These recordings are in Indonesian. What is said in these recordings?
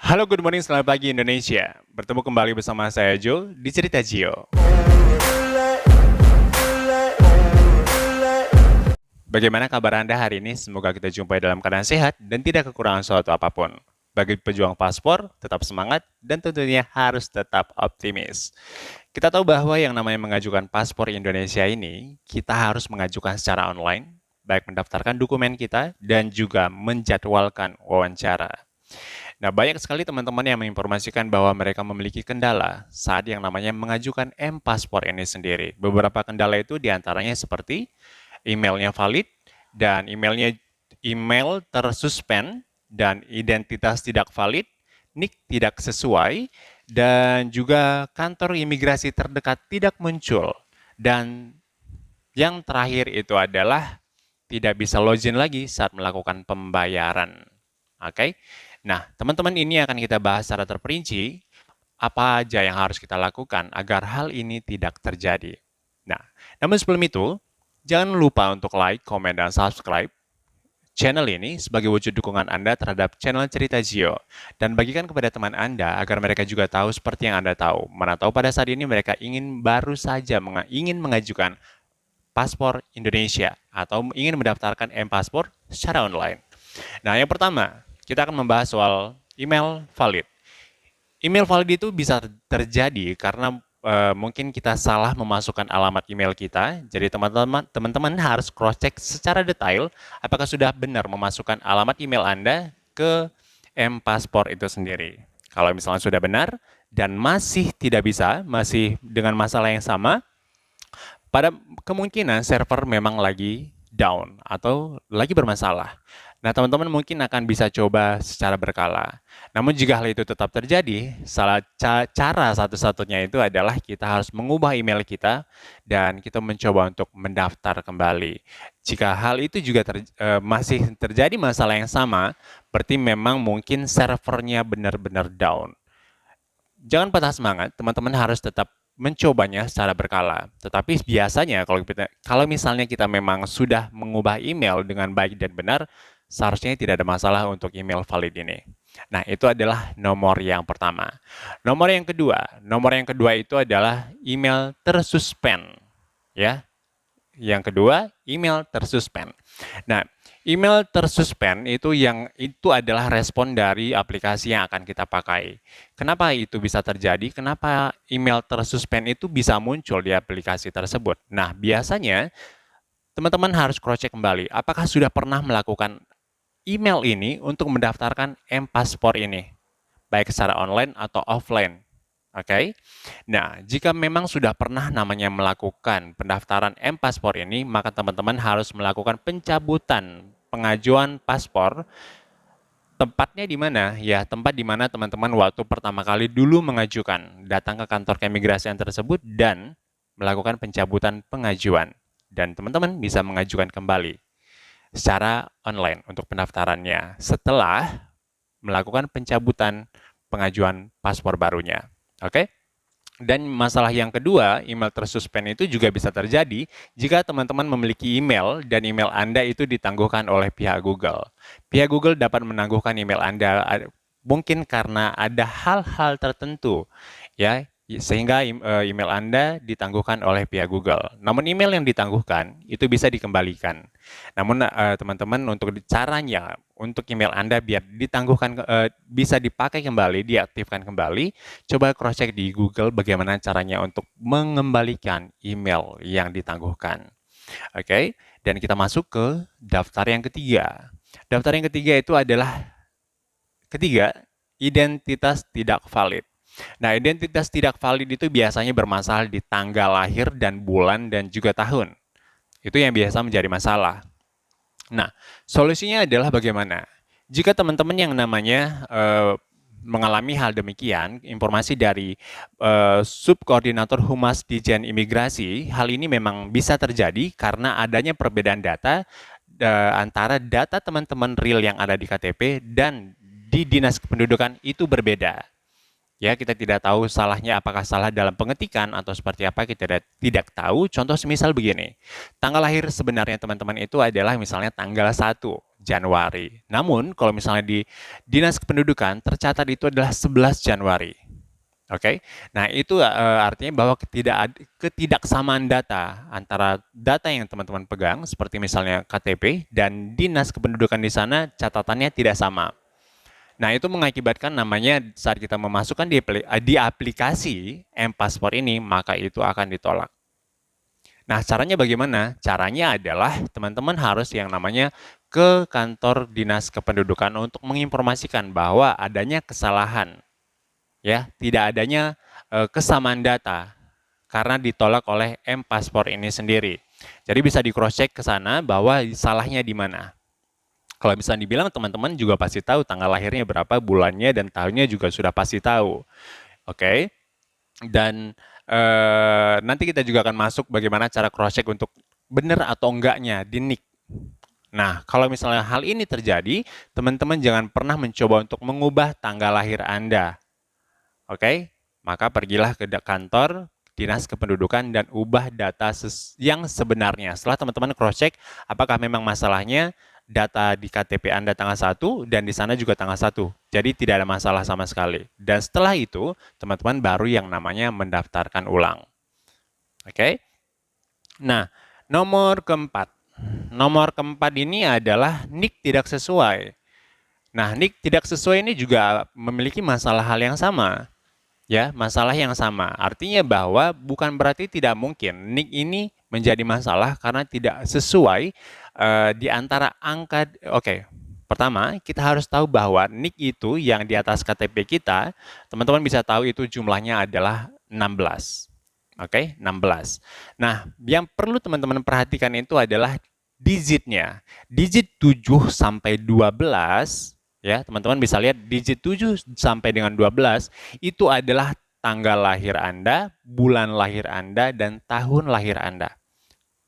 Halo, good morning, selamat pagi Indonesia. Bertemu kembali bersama saya Jo di Cerita Gio. Bagaimana kabar Anda hari ini? Semoga kita jumpai dalam keadaan sehat dan tidak kekurangan suatu apapun. Bagi pejuang paspor, tetap semangat dan tentunya harus tetap optimis. Kita tahu bahwa yang namanya mengajukan paspor Indonesia ini, kita harus mengajukan secara online, baik mendaftarkan dokumen kita dan juga menjadwalkan wawancara. Nah, banyak sekali teman-teman yang menginformasikan bahwa mereka memiliki kendala saat yang namanya mengajukan M-Paspor ini sendiri. Beberapa kendala itu diantaranya seperti emailnya valid dan email tersuspend dan identitas tidak valid, NIK tidak sesuai, dan juga kantor imigrasi terdekat tidak muncul. Dan yang terakhir itu adalah tidak bisa login lagi saat melakukan pembayaran. Oke, nah teman-teman ini akan kita bahas secara terperinci apa aja yang harus kita lakukan agar hal ini tidak terjadi. Nah, namun sebelum itu, jangan lupa untuk like, komen, dan subscribe channel ini sebagai wujud dukungan Anda terhadap channel Cerita Gio. Dan bagikan kepada teman Anda agar mereka juga tahu seperti yang Anda tahu. Mana tahu pada saat ini mereka baru saja ingin mengajukan paspor Indonesia atau ingin mendaftarkan M-Paspor secara online. Nah, yang pertama, kita akan membahas soal email valid. Email valid itu bisa terjadi karena mungkin kita salah memasukkan alamat email kita. Jadi teman-teman harus cross-check secara detail apakah sudah benar memasukkan alamat email Anda ke M-Paspor itu sendiri. Kalau misalnya sudah benar dan masih tidak bisa, masih dengan masalah yang sama, pada kemungkinan server memang lagi down atau lagi bermasalah. Nah, teman-teman mungkin akan bisa coba secara berkala. Namun jika hal itu tetap terjadi, cara satu-satunya itu adalah kita harus mengubah email kita dan kita mencoba untuk mendaftar kembali. Jika hal itu juga masih terjadi masalah yang sama, berarti memang mungkin servernya benar-benar down. Jangan patah semangat, teman-teman harus tetap mencobanya secara berkala. Tetapi biasanya kalau misalnya kita memang sudah mengubah email dengan baik dan benar, seharusnya tidak ada masalah untuk email valid ini. Nah, itu adalah nomor yang pertama. Nomor yang kedua itu adalah email tersuspend, ya. Yang kedua, email tersuspend. Nah, email tersuspend itu adalah respon dari aplikasi yang akan kita pakai. Kenapa itu bisa terjadi? Kenapa email tersuspend itu bisa muncul di aplikasi tersebut? Nah, biasanya teman-teman harus cross-check kembali. Apakah sudah pernah melakukan email ini untuk mendaftarkan M-Paspor ini? Baik secara online atau offline. Oke. Nah, jika memang sudah pernah namanya melakukan pendaftaran M-Paspor ini, maka teman-teman harus melakukan pencabutan pengajuan paspor. Tempatnya di mana? Ya, tempat di mana teman-teman waktu pertama kali dulu mengajukan, datang ke kantor keimigrasian tersebut dan melakukan pencabutan pengajuan. Dan teman-teman bisa mengajukan kembali secara online untuk pendaftarannya setelah melakukan pencabutan pengajuan paspor barunya. Oke? Dan masalah yang kedua, email tersuspend itu juga bisa terjadi jika teman-teman memiliki email dan email Anda itu ditangguhkan oleh pihak Google. Pihak Google dapat menangguhkan email Anda mungkin karena ada hal-hal tertentu, ya, sehingga email Anda ditangguhkan oleh pihak Google. Namun email yang ditangguhkan itu bisa dikembalikan. Namun teman-teman untuk caranya untuk email Anda biar ditangguhkan bisa dipakai kembali, diaktifkan kembali, coba cross-check di Google bagaimana caranya untuk mengembalikan email yang ditangguhkan. Oke, dan kita masuk ke daftar yang ketiga. Daftar yang ketiga itu adalah identitas tidak valid. Nah, identitas tidak valid itu biasanya bermasalah di tanggal lahir dan bulan dan juga tahun. Itu yang biasa menjadi masalah. Nah, solusinya adalah bagaimana? Jika teman-teman yang namanya mengalami hal demikian, informasi dari Subkoordinator Humas Dijen Imigrasi, hal ini memang bisa terjadi karena adanya perbedaan data antara data teman-teman real yang ada di KTP dan di Dinas Kependudukan itu berbeda. Ya, kita tidak tahu salahnya apakah salah dalam pengetikan atau seperti apa, kita tidak tahu. Contoh semisal begini, tanggal lahir sebenarnya teman-teman itu adalah misalnya tanggal 1 Januari. Namun, kalau misalnya di Dinas Kependudukan tercatat itu adalah 11 Januari. Oke, nah itu artinya bahwa ketidaksamaan data antara data yang teman-teman pegang, seperti misalnya KTP dan Dinas Kependudukan di sana catatannya tidak sama. Nah, itu mengakibatkan namanya saat kita memasukkan di aplikasi M-Paspor ini, maka itu akan ditolak. Nah, caranya bagaimana? Caranya adalah teman-teman harus yang namanya ke kantor Dinas Kependudukan untuk menginformasikan bahwa adanya kesalahan, ya, tidak adanya kesamaan data karena ditolak oleh M-Paspor ini sendiri. Jadi bisa di cross check ke sana bahwa salahnya di mana. Kalau misalnya dibilang teman-teman juga pasti tahu tanggal lahirnya berapa, bulannya dan tahunnya juga sudah pasti tahu. Oke. Dan nanti kita juga akan masuk bagaimana cara cross check untuk benar atau enggaknya di NIK. Nah, kalau misalnya hal ini terjadi, teman-teman jangan pernah mencoba untuk mengubah tanggal lahir Anda. Oke? Maka pergilah ke kantor Dinas Kependudukan dan ubah data yang sebenarnya. Setelah teman-teman cross check apakah memang masalahnya data di KTP Anda tanggal 1 dan di sana juga tanggal 1. Jadi tidak ada masalah sama sekali. Dan setelah itu, teman-teman baru yang namanya mendaftarkan ulang. Oke? Nah, nomor keempat. Nomor keempat ini adalah NIK tidak sesuai. Nah, NIK tidak sesuai ini juga memiliki masalah hal yang sama. Ya, masalah yang sama. Artinya bahwa bukan berarti tidak mungkin NIK ini menjadi masalah karena tidak sesuai di antara angka. Oke, pertama kita harus tahu bahwa NIK itu yang di atas KTP kita, teman-teman bisa tahu itu jumlahnya adalah 16. Oke, 16. Nah, yang perlu teman-teman perhatikan itu adalah digitnya. Digit 7 sampai 12, ya, teman-teman bisa lihat digit 7 sampai dengan 12 itu adalah tanggal lahir Anda, bulan lahir Anda, dan tahun lahir Anda.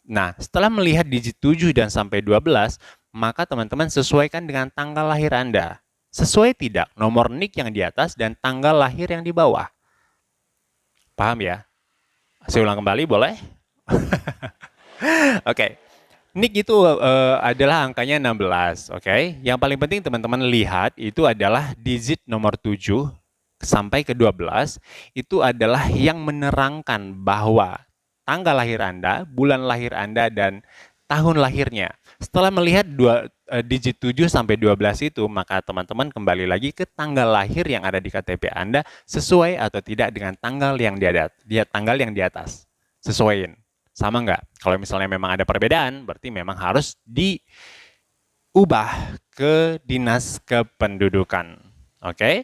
Nah, setelah melihat digit 7 dan sampai 12, maka teman-teman sesuaikan dengan tanggal lahir Anda. Sesuai tidak nomor NIK yang di atas dan tanggal lahir yang di bawah. Paham ya? Saya ulang kembali, boleh? Oke. NIK itu adalah angkanya 16, oke? Yang paling penting teman-teman lihat itu adalah digit nomor 7 sampai ke 12, itu adalah yang menerangkan bahwa tanggal lahir Anda, bulan lahir Anda, dan tahun lahirnya. Setelah melihat digit 7 sampai 12 itu, maka teman-teman kembali lagi ke tanggal lahir yang ada di KTP Anda sesuai atau tidak dengan tanggal yang di atas. Sesuaiin. Sama nggak? Kalau misalnya memang ada perbedaan, berarti memang harus diubah ke Dinas Kependudukan. Oke?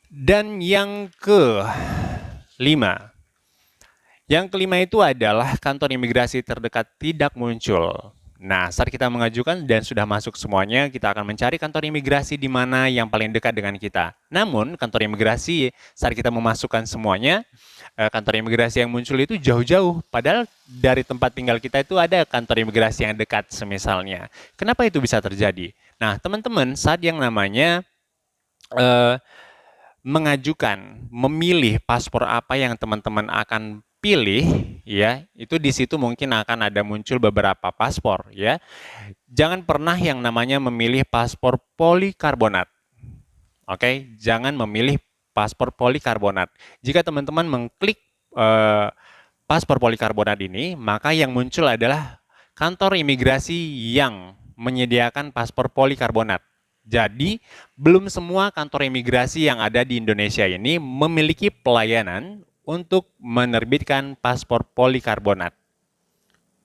Dan yang kelima. Yang kelima itu adalah kantor imigrasi terdekat tidak muncul. Nah, saat kita mengajukan dan sudah masuk semuanya, kita akan mencari kantor imigrasi di mana yang paling dekat dengan kita. Namun, kantor imigrasi saat kita memasukkan semuanya, kantor imigrasi yang muncul itu jauh-jauh. Padahal dari tempat tinggal kita itu ada kantor imigrasi yang dekat semisalnya. Kenapa itu bisa terjadi? Nah, teman-teman, saat yang namanya mengajukan, memilih paspor apa yang teman-teman akan pilih, ya, itu di situ mungkin akan ada muncul beberapa paspor, ya. Jangan pernah yang namanya memilih paspor polikarbonat. Oke, jangan memilih paspor polikarbonat. Jika teman-teman mengklik paspor polikarbonat ini, maka yang muncul adalah kantor imigrasi yang menyediakan paspor polikarbonat. Jadi, belum semua kantor imigrasi yang ada di Indonesia ini memiliki pelayanan untuk menerbitkan paspor polikarbonat.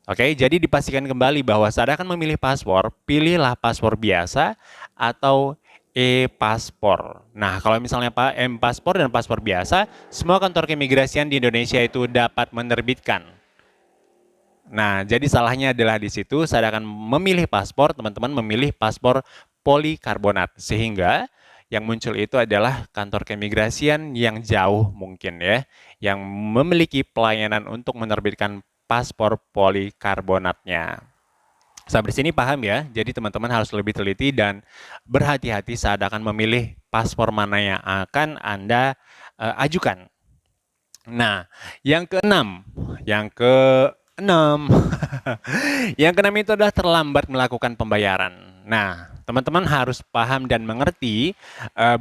Oke, jadi dipastikan kembali bahwa saat akan memilih paspor, pilihlah paspor biasa atau e-paspor. Nah, kalau misalnya M-paspor dan paspor biasa, semua kantor keimigrasian di Indonesia itu dapat menerbitkan. Nah, jadi salahnya adalah di situ saat akan memilih paspor, teman-teman memilih paspor polikarbonat, sehingga yang muncul itu adalah kantor keimigrasian yang jauh mungkin ya, yang memiliki pelayanan untuk menerbitkan paspor polikarbonatnya. Sampai sini paham ya? Jadi teman-teman harus lebih teliti dan berhati-hati saat akan memilih paspor mana yang akan Anda ajukan. Nah, yang keenam, yang 6. Yang keenam itu adalah terlambat melakukan pembayaran. Nah, teman-teman harus paham dan mengerti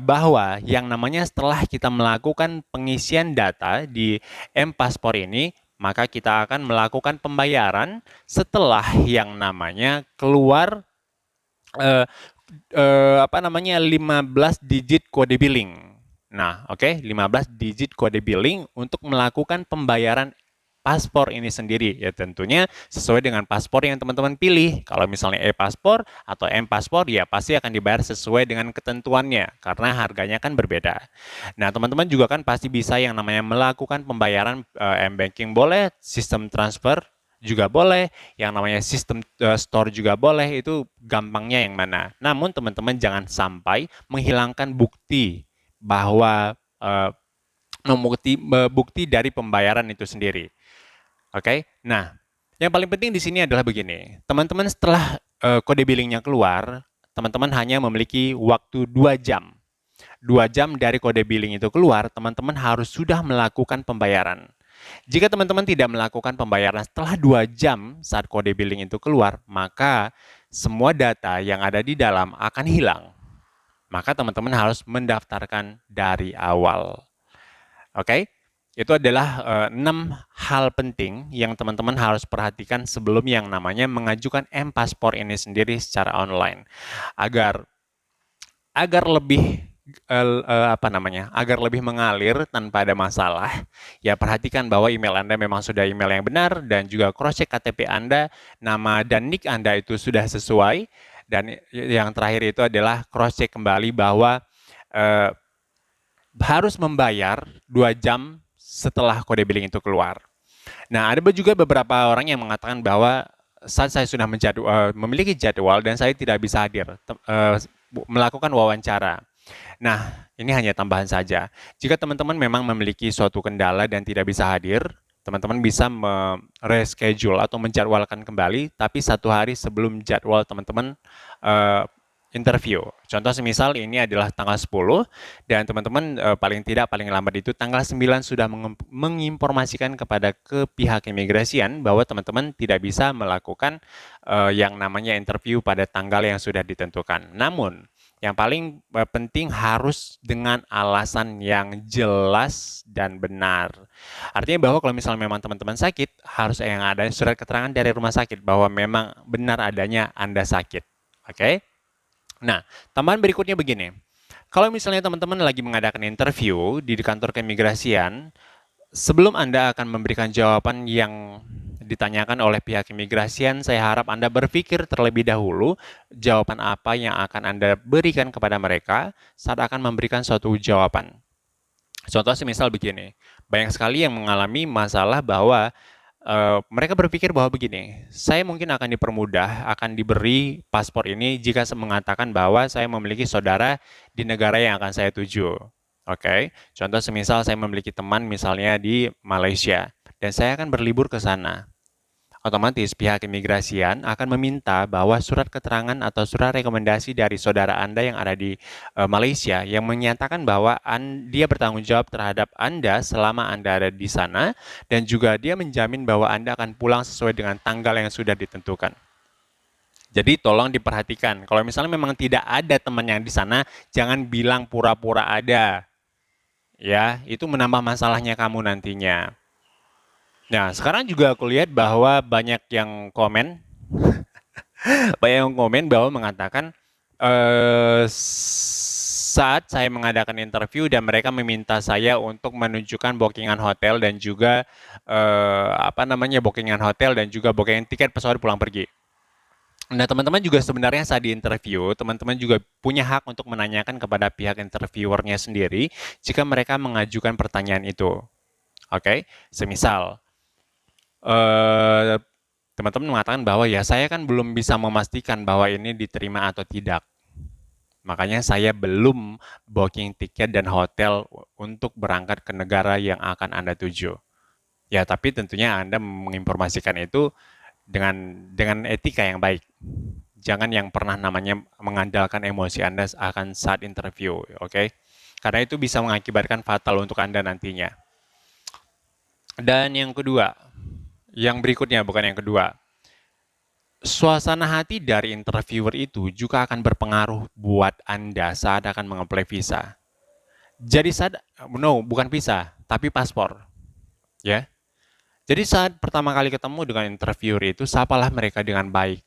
bahwa yang namanya setelah kita melakukan pengisian data di M-Paspor ini, maka kita akan melakukan pembayaran setelah yang namanya keluar eh, 15 digit kode billing. Nah, oke, 15 digit kode billing untuk melakukan pembayaran paspor ini sendiri. Ya tentunya sesuai dengan paspor yang teman-teman pilih. Kalau misalnya e-paspor atau m-paspor, ya pasti akan dibayar sesuai dengan ketentuannya karena harganya kan berbeda. Nah, teman-teman juga kan pasti bisa yang namanya melakukan pembayaran m-banking boleh, sistem transfer juga boleh, yang namanya sistem store juga boleh, itu gampangnya yang mana. Namun teman-teman jangan sampai menghilangkan bukti bahwa bukti dari pembayaran itu sendiri. Oke, nah yang paling penting di sini adalah begini, teman-teman setelah kode billingnya keluar, teman-teman hanya memiliki waktu 2 jam. 2 jam dari kode billing itu keluar, teman-teman harus sudah melakukan pembayaran. Jika teman-teman tidak melakukan pembayaran setelah 2 jam saat kode billing itu keluar, maka semua data yang ada di dalam akan hilang. Maka teman-teman harus mendaftarkan dari awal. Oke? Itu adalah 6 hal penting yang teman-teman harus perhatikan sebelum yang namanya mengajukan M-Paspor ini sendiri secara online. Agar lebih agar lebih mengalir tanpa ada masalah, ya perhatikan bahwa email Anda memang sudah email yang benar dan juga cross-check KTP Anda, nama dan NIK Anda itu sudah sesuai, dan yang terakhir itu adalah cross-check kembali bahwa harus membayar 2 jam setelah kode billing itu keluar. Nah, ada juga beberapa orang yang mengatakan bahwa saat saya sudah memiliki jadwal dan saya tidak bisa hadir melakukan wawancara. Nah, ini hanya tambahan saja. Jika teman-teman memang memiliki suatu kendala dan tidak bisa hadir, teman-teman bisa reschedule atau menjadwalkan kembali, tapi 1 hari sebelum jadwal teman-teman interview. Contoh semisal ini adalah tanggal 10 dan teman-teman paling lambat itu tanggal 9 sudah menginformasikan kepada ke pihak imigrasian bahwa teman-teman tidak bisa melakukan yang namanya interview pada tanggal yang sudah ditentukan. Namun, yang paling penting harus dengan alasan yang jelas dan benar. Artinya bahwa kalau misalnya memang teman-teman sakit, harus yang ada surat keterangan dari rumah sakit bahwa memang benar adanya Anda sakit. Oke? Nah, tambahan berikutnya begini. Kalau misalnya teman-teman lagi mengadakan interview di kantor keimigrasian, sebelum Anda akan memberikan jawaban yang ditanyakan oleh pihak imigrasian, saya harap Anda berpikir terlebih dahulu jawaban apa yang akan Anda berikan kepada mereka saat akan memberikan suatu jawaban. Contoh semisal begini, banyak sekali yang mengalami masalah bahwa mereka berpikir bahwa begini, saya mungkin akan dipermudah, akan diberi paspor ini jika saya mengatakan bahwa saya memiliki saudara di negara yang akan saya tuju. Oke, contoh semisal saya memiliki teman misalnya di Malaysia, dan saya akan berlibur ke sana. Otomatis pihak imigrasian akan meminta bahwa surat keterangan atau surat rekomendasi dari saudara Anda yang ada di Malaysia yang menyatakan bahwa dia bertanggung jawab terhadap Anda selama Anda ada di sana dan juga dia menjamin bahwa Anda akan pulang sesuai dengan tanggal yang sudah ditentukan. Jadi tolong diperhatikan. Kalau misalnya memang tidak ada teman yang di sana, jangan bilang pura-pura ada. Ya, itu menambah masalahnya kamu nantinya. Nah, sekarang juga aku lihat bahwa banyak yang komen, bahwa mengatakan saat saya mengadakan interview dan mereka meminta saya untuk menunjukkan bookingan hotel dan juga bookingan hotel dan juga bookingan tiket pesawat pulang pergi. Nah, teman-teman juga sebenarnya saat di interview, teman-teman juga punya hak untuk menanyakan kepada pihak interviewernya sendiri jika mereka mengajukan pertanyaan itu. Oke, semisal teman-teman mengatakan bahwa ya saya kan belum bisa memastikan bahwa ini diterima atau tidak. Makanya saya belum booking tiket dan hotel untuk berangkat ke negara yang akan Anda tuju. Ya, tapi tentunya Anda menginformasikan itu dengan etika yang baik. Jangan yang pernah namanya mengandalkan emosi Anda akan saat interview, oke? Karena itu bisa mengakibatkan fatal untuk Anda nantinya. Dan yang kedua, Yang berikutnya, bukan yang kedua. Suasana hati dari interviewer itu juga akan berpengaruh buat Anda saat akan mengapply visa. Jadi no, bukan visa, tapi paspor, ya. Jadi saat pertama kali ketemu dengan interviewer itu, sapalah mereka dengan baik.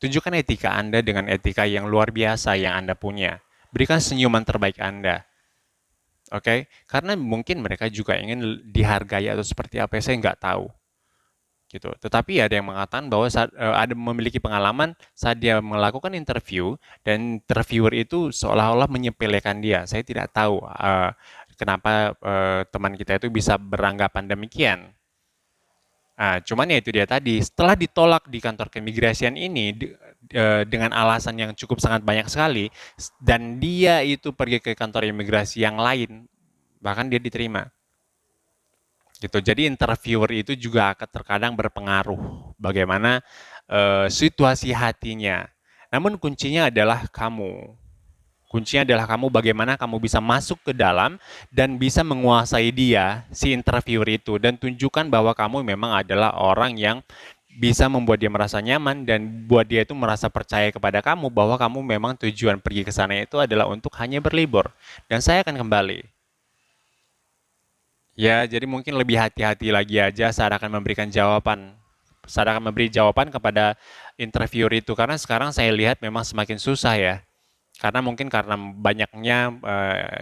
Tunjukkan etika Anda dengan etika yang luar biasa yang Anda punya. Berikan senyuman terbaik Anda. Oke, karena mungkin mereka juga ingin dihargai atau seperti apa, saya nggak tahu. Gitu. Tetapi ada yang mengatakan bahwa ada memiliki pengalaman saat dia melakukan interview dan interviewer itu seolah-olah menyepelekan dia. Saya tidak tahu kenapa teman kita itu bisa beranggapan demikian. Cuman ya itu dia tadi, setelah ditolak di kantor keimigrasian ini dengan alasan yang cukup sangat banyak sekali, dan dia itu pergi ke kantor imigrasi yang lain, bahkan dia diterima. Gitu. Jadi interviewer itu juga akan terkadang berpengaruh bagaimana situasi hatinya. Namun kuncinya adalah kamu. Kuncinya adalah kamu, bagaimana kamu bisa masuk ke dalam dan bisa menguasai dia, si interviewer itu, dan tunjukkan bahwa kamu memang adalah orang yang bisa membuat dia merasa nyaman dan buat dia itu merasa percaya kepada kamu bahwa kamu memang tujuan pergi ke sana itu adalah untuk hanya berlibur. Dan saya akan kembali. Ya, jadi mungkin lebih hati-hati lagi aja saat akan memberikan jawaban. Saat akan memberi jawaban kepada interviewer itu. Karena sekarang saya lihat memang semakin susah ya. Karena mungkin karena banyaknya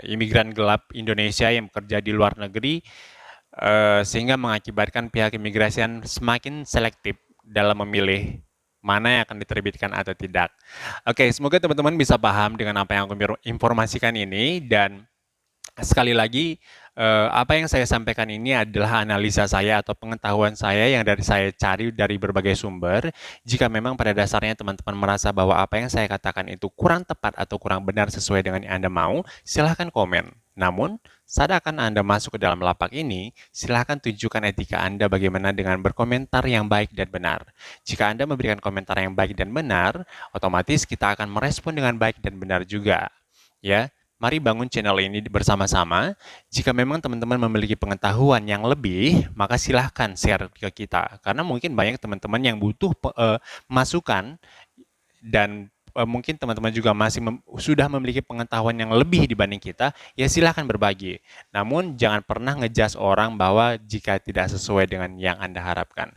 imigran gelap Indonesia yang bekerja di luar negeri, sehingga mengakibatkan pihak imigrasian semakin selektif dalam memilih mana yang akan diterbitkan atau tidak. Oke, semoga teman-teman bisa paham dengan apa yang aku informasikan ini, dan sekali lagi, apa yang saya sampaikan ini adalah analisa saya atau pengetahuan saya yang saya cari dari berbagai sumber. Jika memang pada dasarnya teman-teman merasa bahwa apa yang saya katakan itu kurang tepat atau kurang benar sesuai dengan yang Anda mau, silahkan komen. Namun, saat akan Anda masuk ke dalam lapak ini, silahkan tunjukkan etika Anda bagaimana dengan berkomentar yang baik dan benar. Jika Anda memberikan komentar yang baik dan benar, otomatis kita akan merespon dengan baik dan benar juga. Ya, mari bangun channel ini bersama-sama. Jika memang teman-teman memiliki pengetahuan yang lebih, maka silahkan share ke kita. Karena mungkin banyak teman-teman yang butuh masukan, dan mungkin teman-teman juga sudah memiliki pengetahuan yang lebih dibanding kita, ya silahkan berbagi. Namun jangan pernah ngejudge orang bahwa jika tidak sesuai dengan yang Anda harapkan.